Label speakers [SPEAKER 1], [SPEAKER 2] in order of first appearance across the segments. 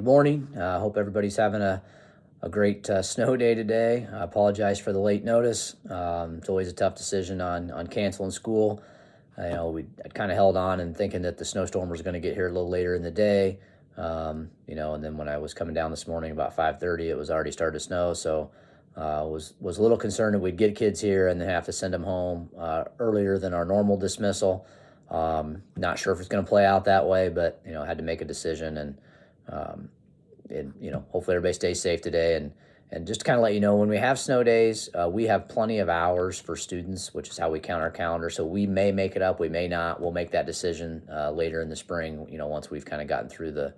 [SPEAKER 1] Good morning. Hope everybody's having a great snow day today. I apologize for the late notice. It's always a tough decision on canceling school. I kind of held on and thinking that the snowstorm was going to get here a little later in the day. And then when I was coming down this morning about 5:30, it was already started to snow. So was a little concerned that we'd get kids here and then have to send them home earlier than our normal dismissal. Not sure if it's going to play out that way, but I had to make a decision um, hopefully everybody stays safe today. And just to kind of let you know, when we have snow days, we have plenty of hours for students, which is how we count our calendar. So we may make it up, we may not. We'll make that decision later in the spring. Once we've kind of gotten through the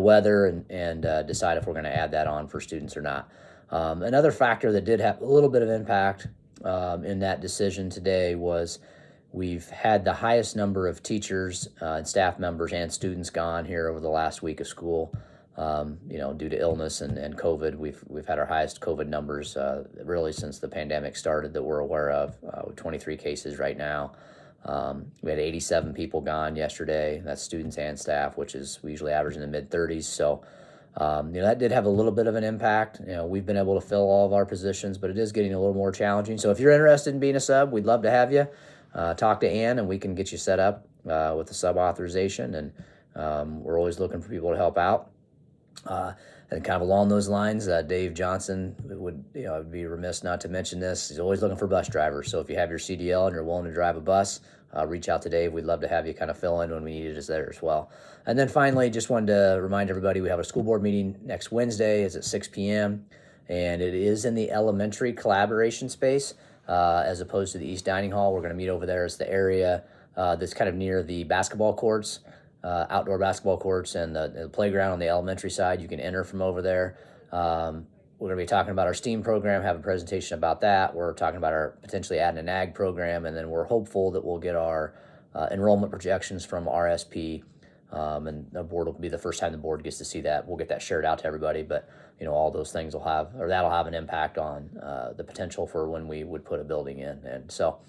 [SPEAKER 1] weather and decide if we're going to add that on for students or not. Another factor that did have a little bit of impact in that decision today was we've had the highest number of teachers and staff members and students gone here over the last week of school. Due to illness and COVID, we've had our highest COVID numbers really since the pandemic started that we're aware of. With 23 cases right now. We had 87 people gone yesterday. That's students and staff, which is we usually average in the mid 30s. So that did have a little bit of an impact. We've been able to fill all of our positions, but it is getting a little more challenging. So if you're interested in being a sub, we'd love to have you. Talk to Ann, and we can get you set up with a sub authorization. And we're always looking for people to help out. And kind of along those lines, Dave Johnson I'd be remiss not to mention this. He's always looking for bus drivers. So if you have your CDL and you're willing to drive a bus, reach out to Dave. We'd love to have you kind of fill in when we need it there as well. And then finally, just wanted to remind everybody we have a school board meeting next Wednesday. It's at 6 p.m. and it is in the elementary collaboration space as opposed to the East Dining Hall. We're going to meet over there. It's the area that's kind of near the basketball courts. Outdoor basketball courts and the playground on the elementary side. You can enter from over there. We're going to be talking about our STEAM program, have a presentation about that. We're talking about our potentially adding an ag program, and then we're hopeful that we'll get our enrollment projections from RSP, and the board will be the first time the board gets to see that. We'll get that shared out to everybody, but all those things that'll have an impact on the potential for when we would put a building in. And so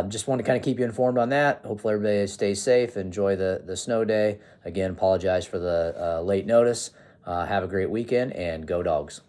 [SPEAKER 1] just want to kind of keep you informed on that. Hopefully everybody stays safe. Enjoy the snow day. Again, apologize for the late notice. Have a great weekend, and go Dogs.